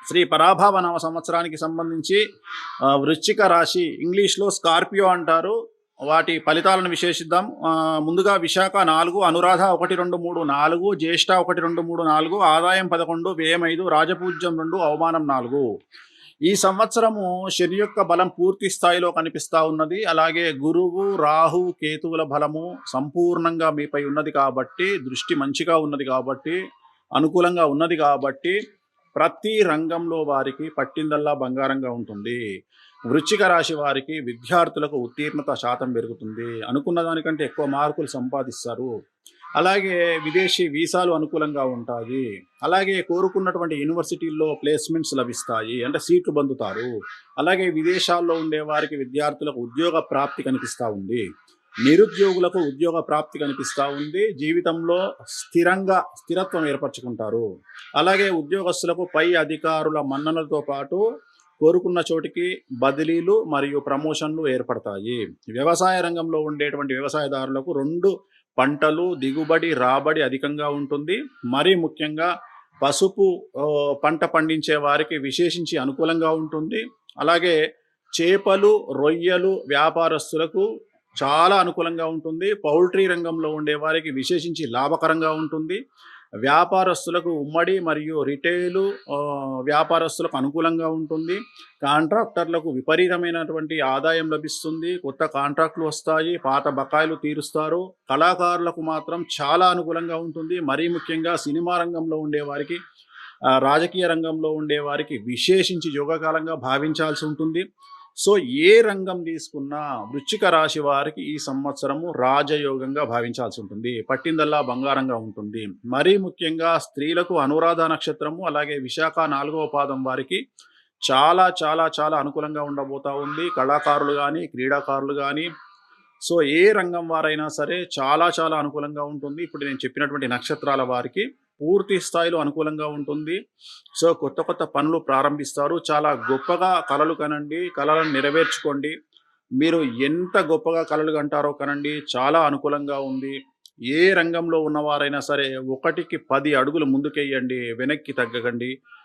శ్రీ పరాభవ నవ సంవత్సరానికి సంబంధించి వృశ్చిక రాశి ఇంగ్లీష్‌లో స్కార్పియో అంటారు. వాటి ఫలితాలను విశ్లేషిద్దాం. ముందుగా విశాఖ 4, అనురాధ 1, 2, 3, 4, జ్యేష్ఠ 1, 2, 3, 4, ఆదాయం 11, వ్యయం 5, రాజపూజ్యం 2, అవమానం 4. ఈ సంవత్సరము శని యొక్క బలం పూర్తి స్థాయిలో కనిపిస్తా ఉన్నది. అలాగే గురువు, రాహు, కేతువుల బలము సంపూర్ణంగా మీపై ఉన్నది కాబట్టి, దృష్టి మంచిగా ఉన్నది కాబట్టి, అనుకూలంగా ఉన్నది కాబట్టి ప్రతి రంగంలో వారికి పట్టిందల్లా బంగారంగా ఉంటుంది. వృశ్చిక రాశి వారికి విద్యార్థులకు ఉత్తీర్ణత శాతం పెరుగుతుంది. అనుకున్న దానికంటే ఎక్కువ మార్కులు సంపాదిస్తారు. అలాగే విదేశీ వీసాలు అనుకూలంగా ఉంటాయి. అలాగే కోరుకున్నటువంటి యూనివర్సిటీల్లో ప్లేస్‌మెంట్స్ లభిస్తాయి. అంటే సీట్లు పొందుతారు. అలాగే విదేశాల్లో ఉండే వారికి విద్యార్థులకు ఉద్యోగ ప్రాప్తి కనిపిస్తా ఉంది. నిరుద్యోగులకు ఉద్యోగ ప్రాప్తి కనిపిస్తా ఉంది. జీవితంలో స్థిరత్వం ఏర్పరచుకుంటారు. అలాగే ఉద్యోగస్తులకు పై అధికారుల మన్ననలతో పాటు కోరుకున్న చోటికి బదిలీలు మరియు ప్రమోషన్లు ఏర్పడతాయి. వ్యవసాయ రంగంలో ఉండేటువంటి వ్యవసాయదారులకు 2 పంటలు, దిగుబడి, రాబడి అధికంగా ఉంటుంది. మరీ ముఖ్యంగా పసుపు పంట పండించే వారికి విశేషించి అనుకూలంగా ఉంటుంది. అలాగే చేపలు, రొయ్యలు వ్యాపారస్తులకు చాలా అనుకూలంగా ఉంటుంది. పౌల్ట్రీ రంగంలో ఉండేవారికి విశేషించి లాభకరంగా ఉంటుంది. వ్యాపారస్తులకు ఉమ్మడి మరియు రిటైలు వ్యాపారస్తులకు అనుకూలంగా ఉంటుంది. కాంట్రాక్టర్లకు విపరీతమైనటువంటి ఆదాయం లభిస్తుంది. కొత్త కాంట్రాక్టులు వస్తాయి. పాత బకాయిలు తీరుస్తారు. కళాకారులకు మాత్రం చాలా అనుకూలంగా ఉంటుంది. మరీ ముఖ్యంగా సినిమా రంగంలో ఉండేవారికి, రాజకీయ రంగంలో ఉండేవారికి విశేషించి యోగకాలంగా భావించాల్సి ఉంటుంది. సో ఏ రంగం తీసుకున్నా వృశ్చిక రాశి వారికి ఈ సంవత్సరము రాజయోగంగా భావించాల్సి ఉంటుంది. పట్టిందల్లా బంగారంగా ఉంటుంది. మరీ ముఖ్యంగా స్త్రీలకు అనురాధ నక్షత్రము, అలాగే విశాఖ 4వ పాదం వారికి చాలా చాలా చాలా అనుకూలంగా ఉండబోతా ఉంది. కళాకారులు గానీ, క్రీడాకారులు గానీ, సో ఏ రంగం వారైనా సరే చాలా చాలా అనుకూలంగా ఉంటుంది. ఇప్పుడు నేను చెప్పినటువంటి నక్షత్రాల వారికి పూర్తి స్థాయిలో అనుకూలంగా ఉంటుంది. సో కొత్త కొత్త పనులు ప్రారంభిస్తారు. చాలా గొప్పగా కలలు కనండి. కలలను నెరవేర్చుకోండి. మీరు ఎంత గొప్పగా కలలు కంటారో కనండి. చాలా అనుకూలంగా ఉంది. ఏ రంగంలో ఉన్నవారైనా సరే 1కి 10 అడుగులు ముందుకెయ్యండి. వెనక్కి తగ్గకండి.